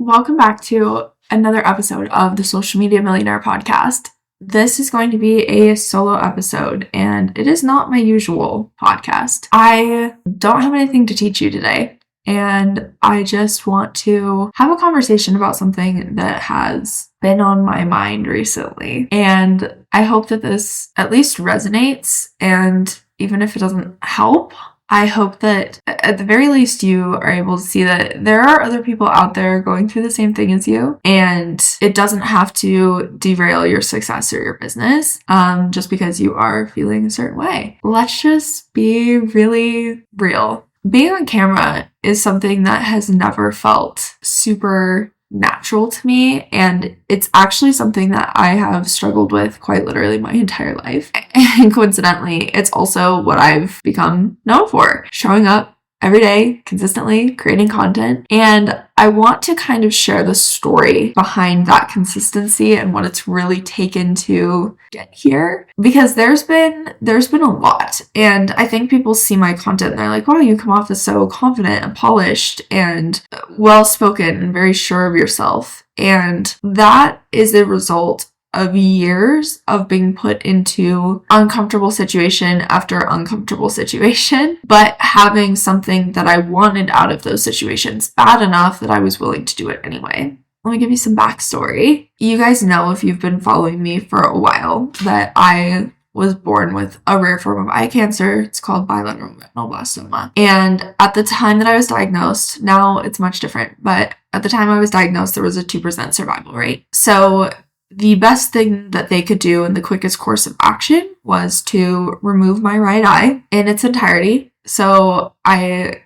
Welcome back to another episode of the Social Media Millionaire podcast. This is going to be a solo episode, and it is not my usual podcast. I don't have anything to teach you today, and I just want to have a conversation about something that has been on my mind recently. And I hope that this at least resonates, and even if it doesn't help, I hope that at the very least you are able to see that there are other people out there going through the same thing as you, and it doesn't have to derail your success or your business just because you are feeling a certain way. Let's just be really real. Being on camera is something that has never felt super natural to me, and it's actually something that I have struggled with quite literally my entire life. And coincidentally, it's also what I've become known for, showing up every day, consistently creating content. And I want to kind of share the story behind that consistency and what it's really taken to get here, because there's been a lot. And I think people see my content and they're like, wow, you come off as so confident and polished and well-spoken and very sure of yourself. And that is a result of years of being put into uncomfortable situation after uncomfortable situation, but having something that I wanted out of those situations bad enough that I was willing to do it anyway. Let me give you some backstory. You guys know, if you've been following me for a while, that I was born with a rare form of eye cancer. It's called bilateral retinoblastoma. And at the time that I was diagnosed, now it's much different, but at the time I was diagnosed, there was a 2% survival rate. So the best thing that they could do in the quickest course of action was to remove my right eye in its entirety. So I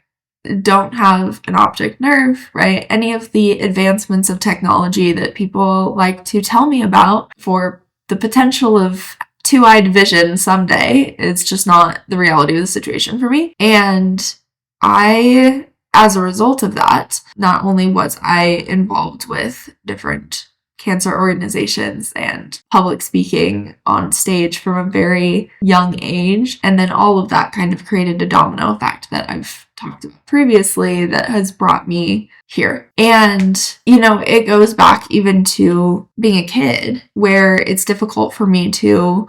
don't have an optic nerve, right? Any of the advancements of technology that people like to tell me about for the potential of two-eyed vision someday, it's just not the reality of the situation for me. And I, as a result of that, not only was I involved with different cancer organizations and public speaking on stage from a very young age, and then all of that kind of created a domino effect that I've talked about previously that has brought me here. And, it goes back even to being a kid, where it's difficult for me to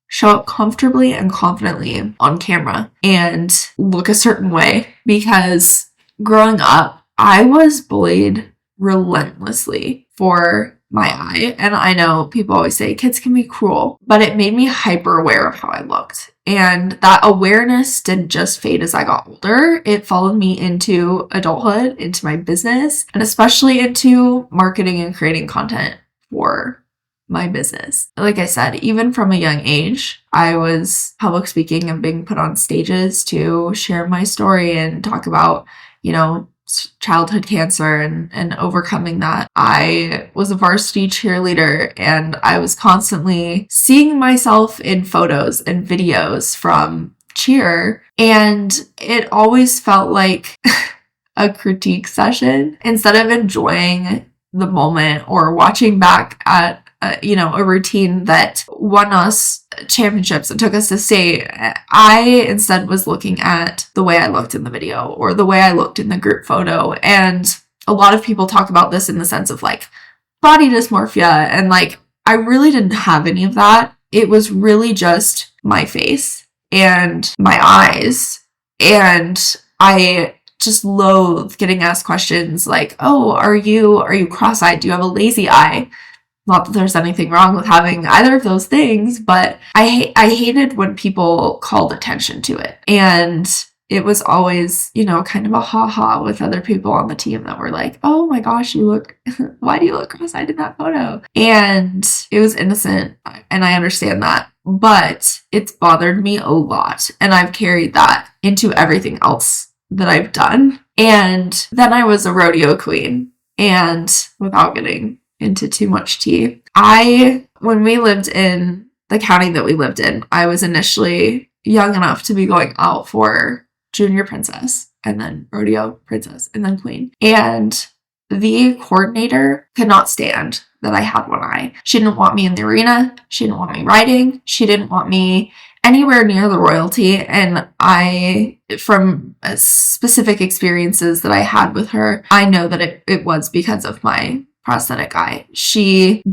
show up comfortably and confidently on camera and look a certain way, because growing up, I was bullied relentlessly for my eye. And I know people always say kids can be cruel, but it made me hyper aware of how I looked. And that awareness didn't just fade as I got older. It followed me into adulthood, into my business, and especially into marketing and creating content for my business. Like I said, even from a young age, I was public speaking and being put on stages to share my story and talk about, childhood cancer and overcoming that. I was a varsity cheerleader, and I was constantly seeing myself in photos and videos from cheer, and it always felt like a critique session instead of enjoying the moment or watching back at a routine that won us championships and took us to state. I instead was looking at the way I looked in the video or the way I looked in the group photo. And a lot of people talk about this in the sense of like body dysmorphia. And like, I really didn't have any of that. It was really just my face and my eyes. And I just loathe getting asked questions like, oh, are you cross-eyed? Do you have a lazy eye? Not that there's anything wrong with having either of those things, but I hated when people called attention to it. And it was always, kind of a ha-ha with other people on the team that were like, oh my gosh, why do you look cross-eyed in that photo? And it was innocent, and I understand that, but it's bothered me a lot. And I've carried that into everything else that I've done. And then I was a rodeo queen, and without getting into too much tea, when we lived in the county that we lived in, I was initially young enough to be going out for junior princess and then rodeo princess and then queen. And the coordinator could not stand that I had one eye. She didn't want me in the arena. She didn't want me riding. She didn't want me anywhere near the royalty. And from specific experiences that I had with her, I know that it was because of my prosthetic eye. She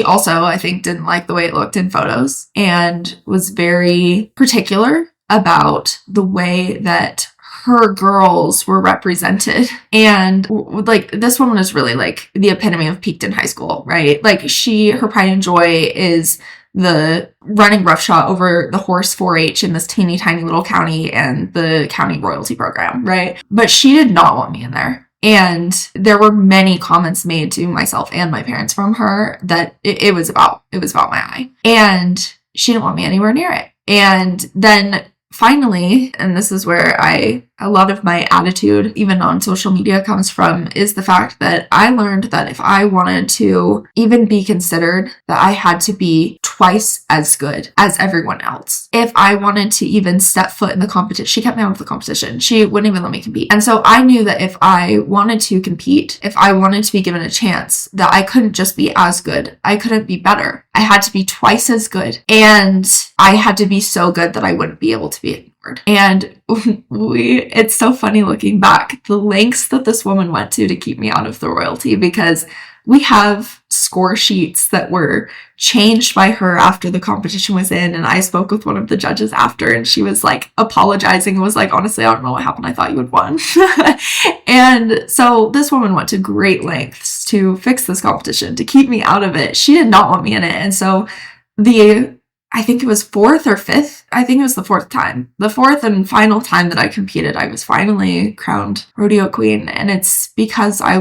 also, I think, didn't like the way it looked in photos and was very particular about the way that her girls were represented. And like, this woman is really like the epitome of peaked in high school, right? Like, her pride and joy is the running roughshod over the horse 4-H in this teeny tiny little county and the county royalty program, right? But she did not want me in there. And there were many comments made to myself and my parents from her that it was about my eye. And she didn't want me anywhere near it. And then finally, and this is where a lot of my attitude, even on social media, comes from, is the fact that I learned that if I wanted to even be considered, that I had to be twice as good as everyone else. If I wanted to even step foot in the competition, she kept me out of the competition. She wouldn't even let me compete. And so I knew that if I wanted to compete, if I wanted to be given a chance, that I couldn't just be as good. I couldn't be better. I had to be twice as good. And I had to be so good that I wouldn't be able to be ignored. And it's so funny looking back, the lengths that this woman went to keep me out of the royalty, because we have score sheets that were changed by her after the competition was in. And I spoke with one of the judges after, and she was like apologizing and was like, honestly, I don't know what happened. I thought you had won. And so this woman went to great lengths to fix this competition, to keep me out of it. She did not want me in it. And so I think it was fourth or fifth. I think it was the fourth time. The fourth and final time that I competed, I was finally crowned rodeo queen. And it's because I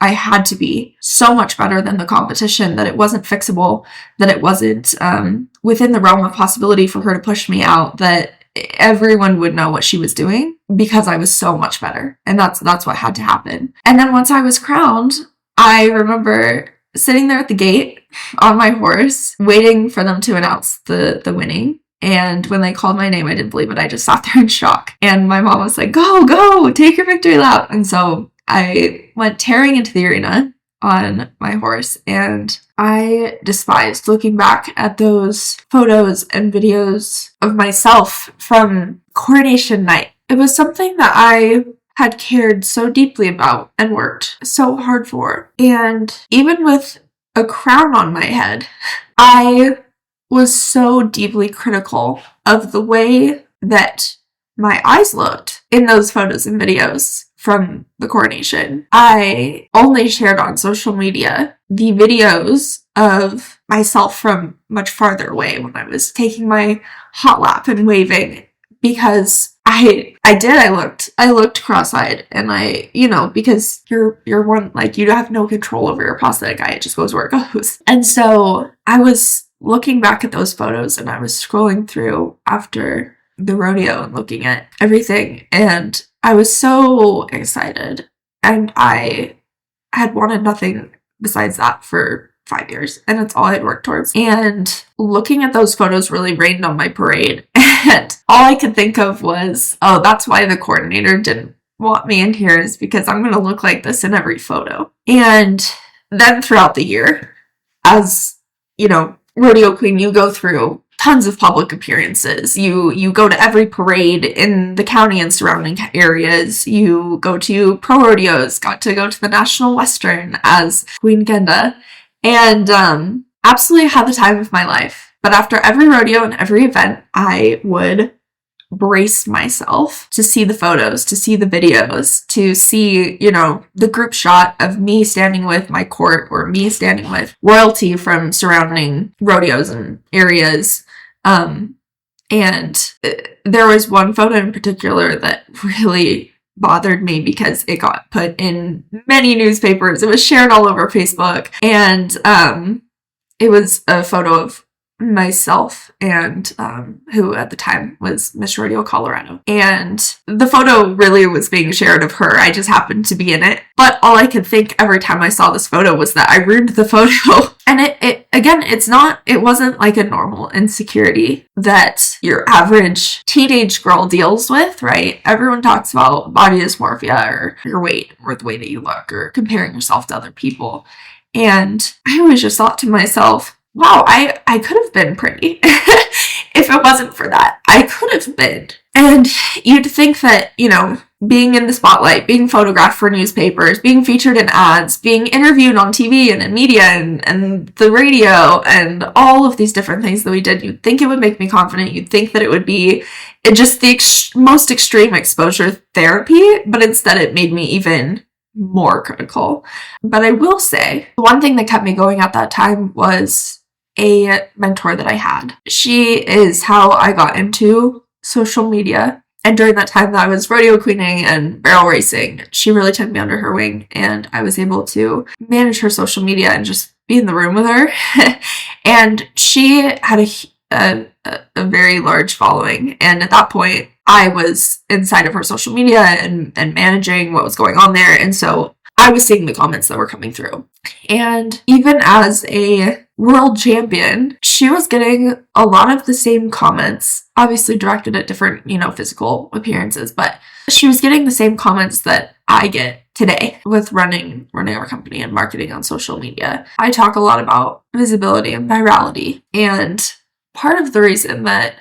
had to be so much better than the competition, that it wasn't fixable, that it wasn't within the realm of possibility for her to push me out, that everyone would know what she was doing because I was so much better. And that's what had to happen. And then once I was crowned, I remember sitting there at the gate on my horse, waiting for them to announce the winning. And when they called my name, I didn't believe it. I just sat there in shock. And my mom was like, go, take your victory lap. And so I went tearing into the arena on my horse. And I despised looking back at those photos and videos of myself from coronation night. It was something that I had cared so deeply about and worked so hard for. And even with a crown on my head, I was so deeply critical of the way that my eyes looked in those photos and videos from the coronation. I only shared on social media the videos of myself from much farther away when I was taking my hot lap and waving, because I looked cross-eyed, and because you're one, like, you have no control over your prosthetic eye. It just goes where it goes. And so I was looking back at those photos, and I was scrolling through after the rodeo and looking at everything, and I was so excited, and I had wanted nothing besides that for 5 years, and it's all I'd worked towards. And looking at those photos really rained on my parade, and all I could think of was, oh, that's why the coordinator didn't want me in here, is because I'm going to look like this in every photo. And then throughout the year, as rodeo queen, you go through tons of public appearances. You go to every parade in the county and surrounding areas. You go to pro rodeos, got to go to the National Western as Queen Kenda, and absolutely had the time of my life. But after every rodeo and every event, I would brace myself to see the photos, to see the videos, to see, the group shot of me standing with my court, or me standing with royalty from surrounding rodeos and areas. And there was one photo in particular that really bothered me because it got put in many newspapers. It was shared all over Facebook, and it was a photo of myself and who at the time was Miss Rodeo Colorado. And the photo really was being shared of her. I just happened to be in it. But all I could think every time I saw this photo was that I ruined the photo. And it wasn't like a normal insecurity that your average teenage girl deals with, right? Everyone talks about body dysmorphia, or your weight, or the way that you look, or comparing yourself to other people. And I always just thought to myself, wow, I could have been pretty. If it wasn't for that, I could have been. And you'd think that, being in the spotlight, being photographed for newspapers, being featured in ads, being interviewed on TV and in media and the radio and all of these different things that we did, you'd think it would make me confident. You'd think that it would be just the most extreme exposure therapy, but instead it made me even more critical. But I will say, the one thing that kept me going at that time was a mentor that I had. She is how I got into social media. And during that time that I was rodeo queening and barrel racing, she really took me under her wing, and I was able to manage her social media and just be in the room with her. And she had a very large following. And at that point, I was inside of her social media and managing what was going on there. And so I was seeing the comments that were coming through. And even as a world champion, she was getting a lot of the same comments, obviously directed at different, physical appearances, but she was getting the same comments that I get today with running our company and marketing on social media. I talk a lot about visibility and virality, and part of the reason that,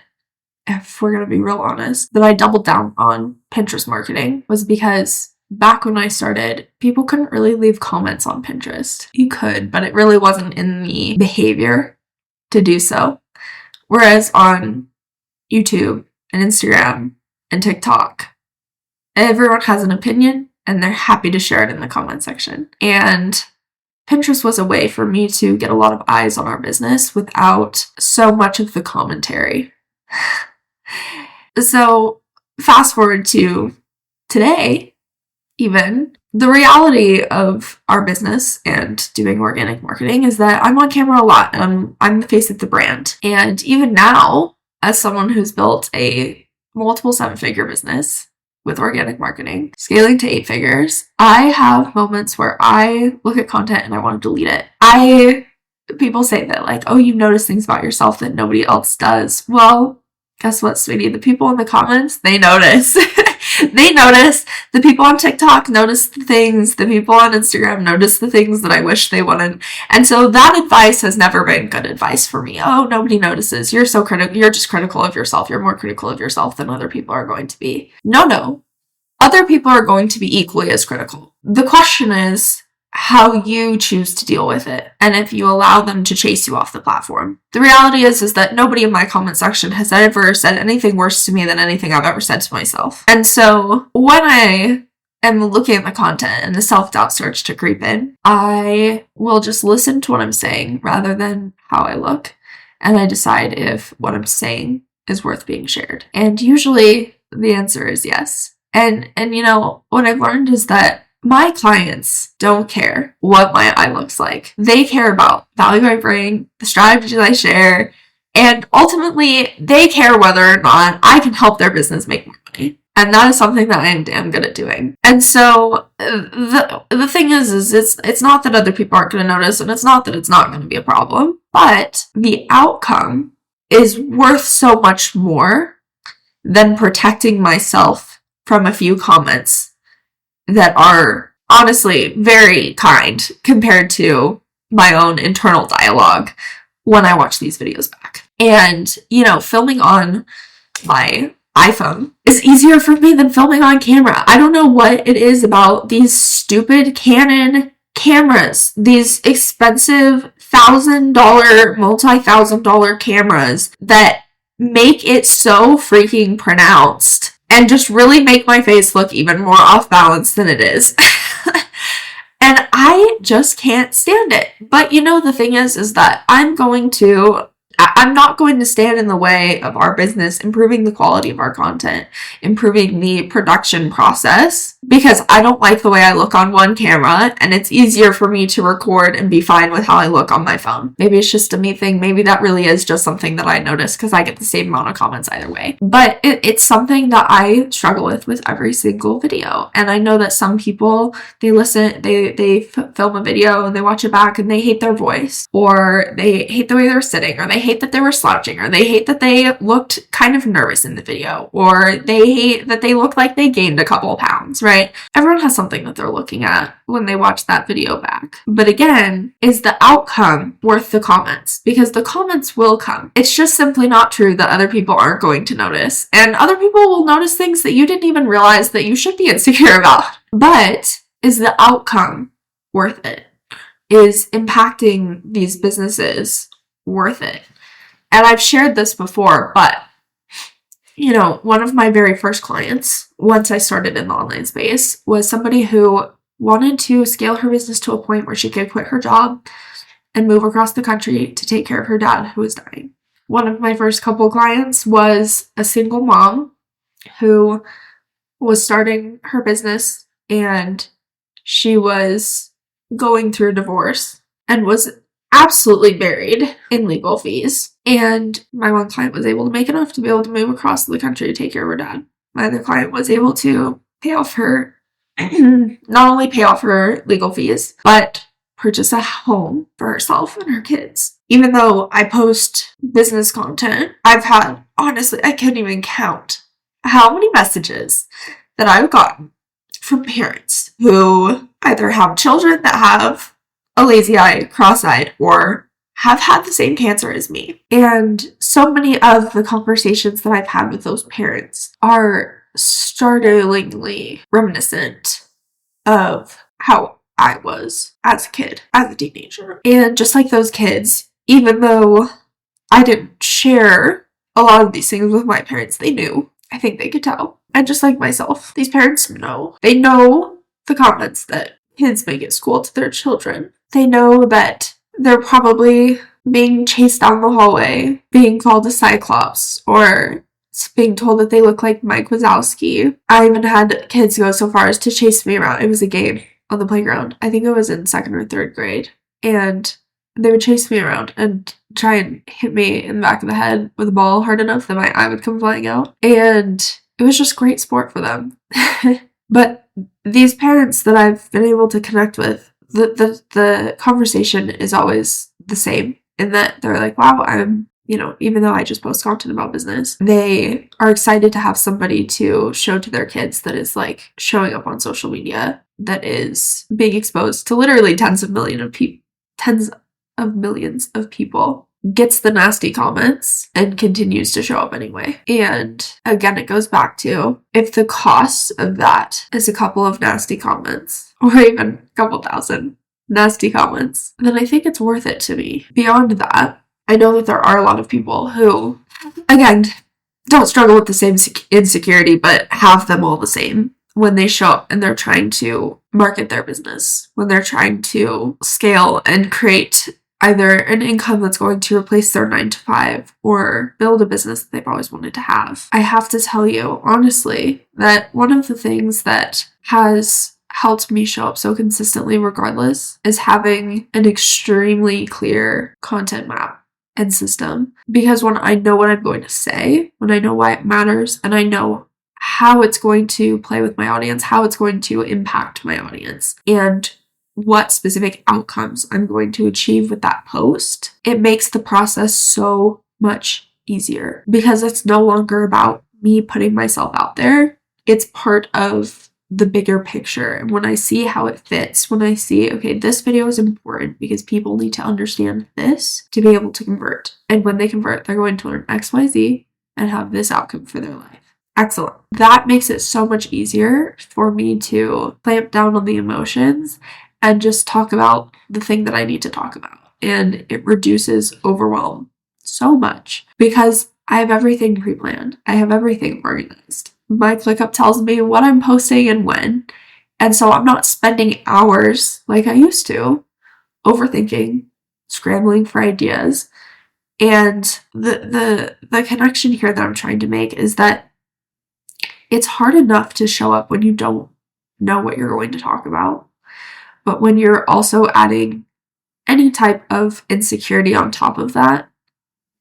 if we're going to be real honest, that I doubled down on Pinterest marketing was because back when I started, people couldn't really leave comments on Pinterest. You could, but it really wasn't in the behavior to do so. Whereas on YouTube and Instagram and TikTok, everyone has an opinion and they're happy to share it in the comment section. And Pinterest was a way for me to get a lot of eyes on our business without so much of the commentary. So fast forward to today, even, the reality of our business and doing organic marketing is that I'm on camera a lot, and I'm the face of the brand. And even now, as someone who's built a multiple 7-figure business with organic marketing, scaling to 8 figures, I have moments where I look at content and I want to delete it. People say that, like, oh, you notice things about yourself that nobody else does. Well, guess what, sweetie? The people in the comments, they notice. They notice. The people on TikTok notice the things. The people on Instagram notice the things that I wish they wouldn't. And so that advice has never been good advice for me. Oh, nobody notices. You're so critical. You're just critical of yourself. You're more critical of yourself than other people are going to be. No. Other people are going to be equally as critical. The question is how you choose to deal with it, and if you allow them to chase you off the platform. The reality is that nobody in my comment section has ever said anything worse to me than anything I've ever said to myself. And so when I am looking at the content and the self-doubt starts to creep in, I will just listen to what I'm saying rather than how I look, and I decide if what I'm saying is worth being shared. And usually the answer is yes. And what I've learned is that my clients don't care what my eye looks like. They care about value I bring, the strategies I share, and ultimately they care whether or not I can help their business make more money. And that is something that I am damn good at doing. And so the thing is it's not that other people aren't going to notice, and it's not that it's not going to be a problem, but the outcome is worth so much more than protecting myself from a few comments that are honestly very kind compared to my own internal dialogue when I watch these videos back. And, filming on my iPhone is easier for me than filming on camera. I don't know what it is about these stupid Canon cameras, these expensive multi-$1,000 cameras that make it so freaking pronounced and just really make my face look even more off balance than it is. And I just can't stand it. But the thing is that I'm not going to stand in the way of our business improving the quality of our content, improving the production process, because I don't like the way I look on one camera, and it's easier for me to record and be fine with how I look on my phone. Maybe it's just a me thing. Maybe that really is just something that I notice because I get the same amount of comments either way. But it's something that I struggle with every single video. And I know that some people, they film a video and they watch it back and they hate their voice, or they hate the way they're sitting, or they hate hate that they were slouching, or they hate that they looked kind of nervous in the video, or they hate that they look like they gained a couple of pounds, right? Everyone has something that they're looking at when they watch that video back. But again, is the outcome worth the comments? Because the comments will come. It's just simply not true that other people aren't going to notice. And other people will notice things that you didn't even realize that you should be insecure about. But is the outcome worth it? Is impacting these businesses worth it? And I've shared this before, but you know, one of my very first clients, once I started in the online space, was somebody who wanted to scale her business to a point where she could quit her job and move across the country to take care of her dad who was dying. One of my first couple clients was a single mom who was starting her business, and she was going through a divorce and was absolutely buried in legal fees. And my one client was able to make enough to be able to move across the country to take care of her dad. My other client was able to pay off her, not only pay off her legal fees, but purchase a home for herself and her kids. Even though I post business content, I've had, honestly, I can't even count how many messages that I've gotten from parents who either have children that have a lazy eye, cross-eyed, or have had the same cancer as me. And so many of the conversations that I've had with those parents are startlingly reminiscent of how I was as a kid, as a teenager. And just like those kids, even though I didn't share a lot of these things with my parents, they knew. I think they could tell. And just like myself, these parents know. They know the comments that kids make at school to their children. They know that they're probably being chased down the hallway, being called a cyclops, or being told that they look like Mike Wazowski. I even had kids go so far as to chase me around. It was a game on the playground. I think I was in 2nd or 3rd grade. And they would chase me around and try and hit me in the back of the head with a ball hard enough that my eye would come flying out. And it was just great sport for them. But these parents that I've been able to connect with, the conversation is always the same, in that they're like, wow, even though I just post content about business, they are excited to have somebody to show to their kids that is like showing up on social media, that is being exposed to literally tens of millions of people, gets the nasty comments and continues to show up anyway. And again, it goes back to, if the cost of that is a couple of nasty comments, or even a couple thousand nasty comments, then I think it's worth it to me. Beyond that, I know that there are a lot of people who, again, don't struggle with the same insecurity, but have them all the same when they show up and they're trying to market their business, when they're trying to scale and create either an income that's going to replace their 9-to-5 or build a business that they've always wanted to have. I have to tell you, honestly, that one of the things that has helped me show up so consistently regardless is having an extremely clear content map and system. Because when I know what I'm going to say, when I know why it matters, and I know how it's going to play with my audience, how it's going to impact my audience, and what specific outcomes I'm going to achieve with that post, it makes the process so much easier, because it's no longer about me putting myself out there. It's part of the bigger picture. And when I see how it fits, when I see, okay, this video is important because people need to understand this to be able to convert. And when they convert, they're going to learn XYZ and have this outcome for their life. Excellent. That makes it so much easier for me to clamp down on the emotions and just talk about the thing that I need to talk about. And it reduces overwhelm so much because I have everything pre-planned. I have everything organized. My ClickUp tells me what I'm posting and when. And so I'm not spending hours like I used to overthinking, scrambling for ideas. And the connection here that I'm trying to make is that it's hard enough to show up when you don't know what you're going to talk about. But when you're also adding any type of insecurity on top of that,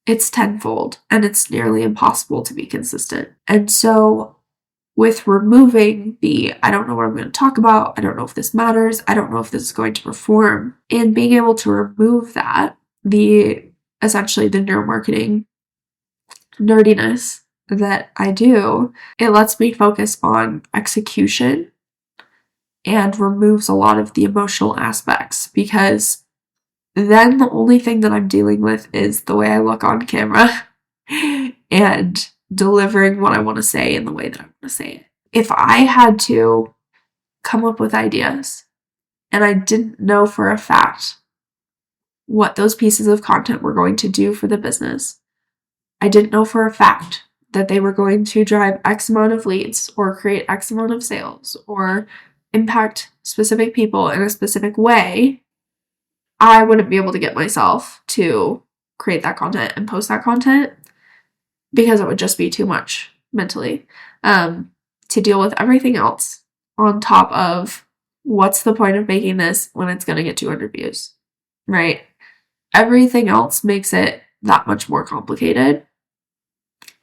it's tenfold, and it's nearly impossible to be consistent. And so with removing the, I don't know what I'm going to talk about, I don't know if this matters, I don't know if this is going to perform, and being able to remove that, the essentially the neuromarketing nerdiness that I do, it lets me focus on execution and removes a lot of the emotional aspects, because then the only thing that I'm dealing with is the way I look on camera and delivering what I want to say in the way that I want to say it. If I had to come up with ideas and I didn't know for a fact what those pieces of content were going to do for the business, I didn't know for a fact that they were going to drive X amount of leads or create X amount of sales or impact specific people in a specific way, I wouldn't be able to get myself to create that content and post that content, because it would just be too much mentally to deal with everything else on top of what's the point of making this when it's going to get 200 views, right? Everything else makes it that much more complicated.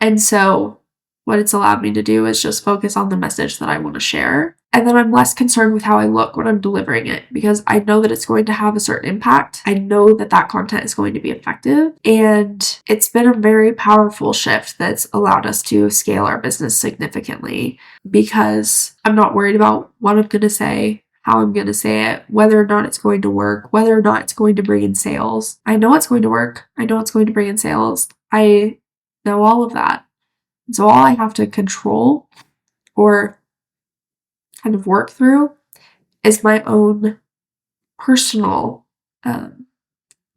And so what it's allowed me to do is just focus on the message that I want to share. And then I'm less concerned with how I look when I'm delivering it, because I know that it's going to have a certain impact. I know that that content is going to be effective. And it's been a very powerful shift that's allowed us to scale our business significantly, because I'm not worried about what I'm going to say, how I'm going to say it, whether or not it's going to work, whether or not it's going to bring in sales. I know it's going to work. I know it's going to bring in sales. I know all of that. So all I have to control or kind of work through is my own personal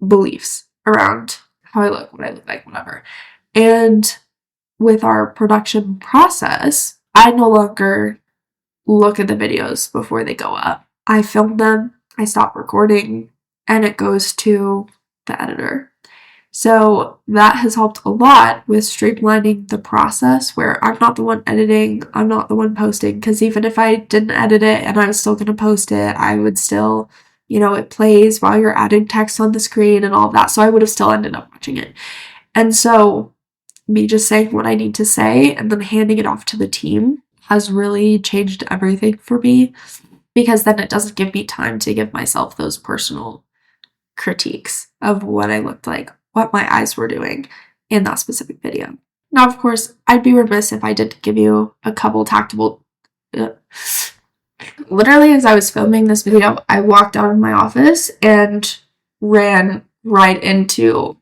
beliefs around how I look, what I look like, whatever. And with our production process, I no longer look at the videos before they go up. I film them, I stop recording, and it goes to the editor. So that has helped a lot with streamlining the process, where I'm not the one editing, I'm not the one posting, because even if I didn't edit it and I was still going to post it, I would still, it plays while you're adding text on the screen and all of that. So I would have still ended up watching it. And so me just saying what I need to say and then handing it off to the team has really changed everything for me, because then it doesn't give me time to give myself those personal critiques of what I looked like, what my eyes were doing in that specific video. Now, of course, I'd be remiss if I didn't give you a couple tactical... Literally, as I was filming this video, I walked out of my office and ran right into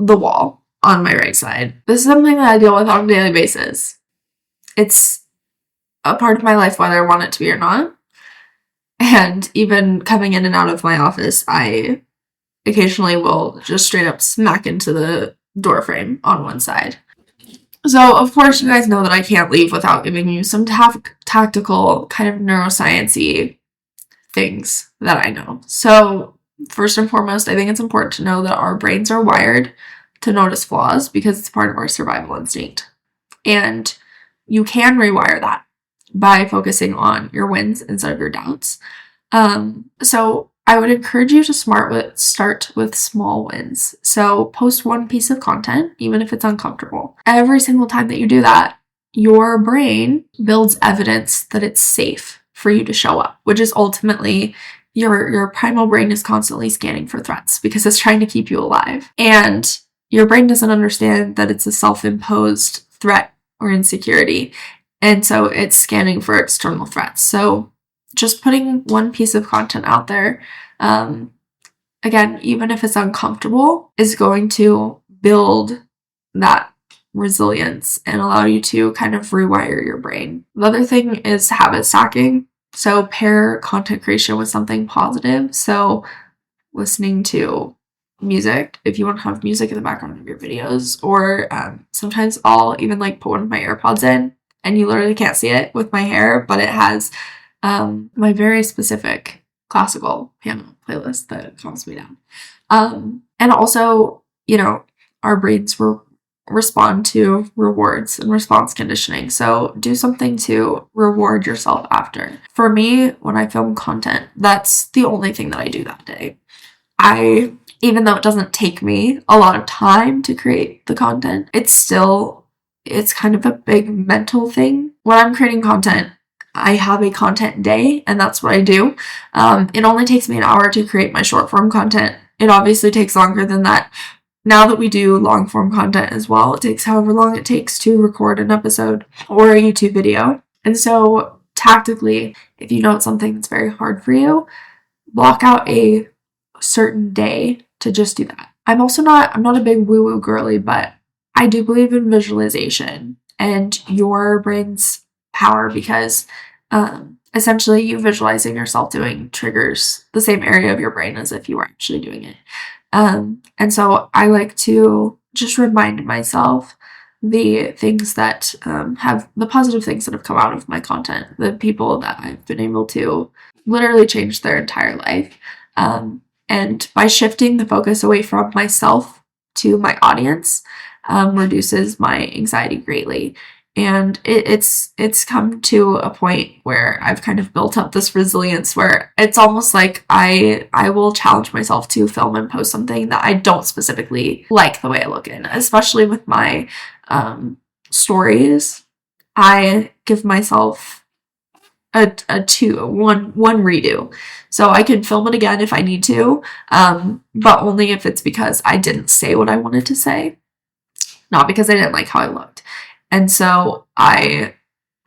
the wall on my right side. This is something that I deal with on a daily basis. It's a part of my life whether I want it to be or not. And even coming in and out of my office, I occasionally will just straight up smack into the door frame on one side. So, of course, you guys know that I can't leave without giving you some tactical kind of neuroscience-y things that I know. So, first and foremost, I think it's important to know that our brains are wired to notice flaws because it's part of our survival instinct. And you can rewire that by focusing on your wins instead of your doubts. So I would encourage you to start with small wins. So post one piece of content, even if it's uncomfortable. Every single time that you do that, your brain builds evidence that it's safe for you to show up, which is ultimately your primal brain is constantly scanning for threats because it's trying to keep you alive. And your brain doesn't understand that it's a self-imposed threat or insecurity. And so it's scanning for external threats. So just putting one piece of content out there, again, even if it's uncomfortable, is going to build that resilience and allow you to kind of rewire your brain. The other thing is habit stacking. So pair content creation with something positive. So listening to music, if you want to have music in the background of your videos, or sometimes I'll even put one of my AirPods in, and you literally can't see it with my hair, but it has my very specific classical piano playlist that calms me down. And also, our brains respond to rewards and response conditioning. So do something to reward yourself after. For me, when I film content, that's the only thing that I do that day. Even though it doesn't take me a lot of time to create the content, it's kind of a big mental thing. When I'm creating content, I have a content day, and that's what I do. It only takes me an hour to create my short form content. It obviously takes longer than that now that we do long form content as well, it takes however long it takes to record an episode or a YouTube video. And so tactically, if you know it's something that's very hard for you, block out a certain day to just do that. I'm not a big woo-woo girly, but I do believe in visualization and your brain's power, because essentially you visualizing yourself doing triggers the same area of your brain as if you were actually doing it. And so I like to just remind myself the things that have the positive things that have come out of my content, the people that I've been able to literally change their entire life. And by shifting the focus away from myself to my audience, reduces my anxiety greatly. And it's come to a point where I've kind of built up this resilience where it's almost like I will challenge myself to film and post something that I don't specifically like the way I look in, especially with my stories. I give myself one redo. So I can film it again if I need to, but only if it's because I didn't say what I wanted to say, not because I didn't like how I looked. And so I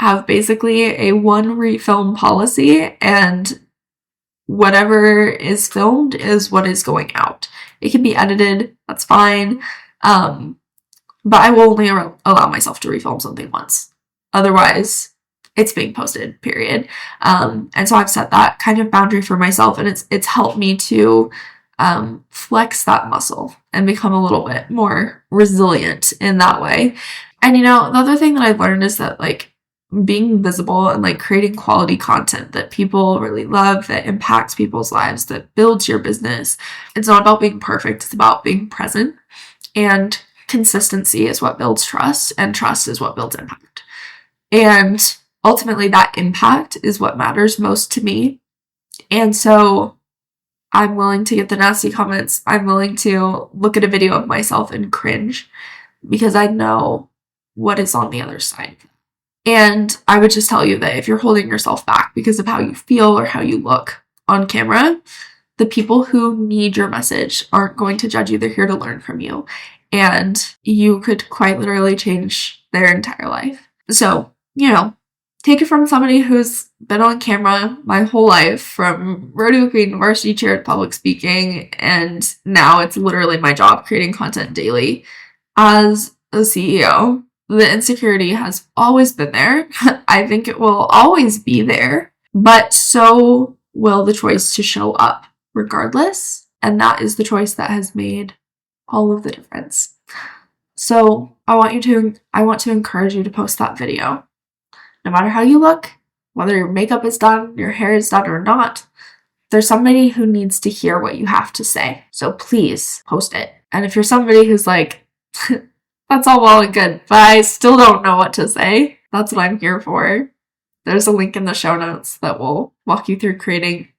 have basically a one refilm policy, and whatever is filmed is what is going out. It can be edited, that's fine, but I will only allow myself to refilm something once. Otherwise, it's being posted, period. And so I've set that kind of boundary for myself, and it's helped me to flex that muscle and become a little bit more resilient in that way. And the other thing that I've learned is that like being visible and like creating quality content that people really love, that impacts people's lives, that builds your business, it's not about being perfect, it's about being present. And consistency is what builds trust, and trust is what builds impact. And ultimately that impact is what matters most to me. And so I'm willing to get the nasty comments. I'm willing to look at a video of myself and cringe because I know what is on the other side. And I would just tell you that if you're holding yourself back because of how you feel or how you look on camera, the people who need your message aren't going to judge you. They're here to learn from you. And you could quite literally change their entire life. So, take it from somebody who's been on camera my whole life, from rodeo queen, varsity cheer, public speaking, and now it's literally my job creating content daily. As a CEO, the insecurity has always been there. I think it will always be there, but so will the choice to show up regardless. And that is the choice that has made all of the difference. So I want to encourage you to post that video. No matter how you look, whether your makeup is done, your hair is done or not, there's somebody who needs to hear what you have to say. So please post it. And if you're somebody who's like, that's all well and good, but I still don't know what to say, that's what I'm here for. There's a link in the show notes that will walk you through creating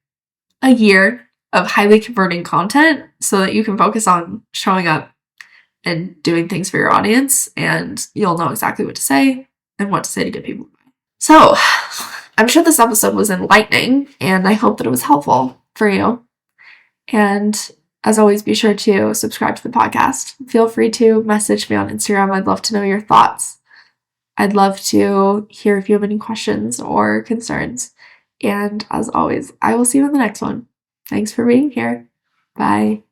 a year of highly converting content so that you can focus on showing up and doing things for your audience, and you'll know exactly what to say and what to say to get people. So, I'm sure this episode was enlightening, and I hope that it was helpful for you. And as always, be sure to subscribe to the podcast. Feel free to message me on Instagram. I'd love to know your thoughts. I'd love to hear if you have any questions or concerns. And as always, I will see you in the next one. Thanks for being here. Bye.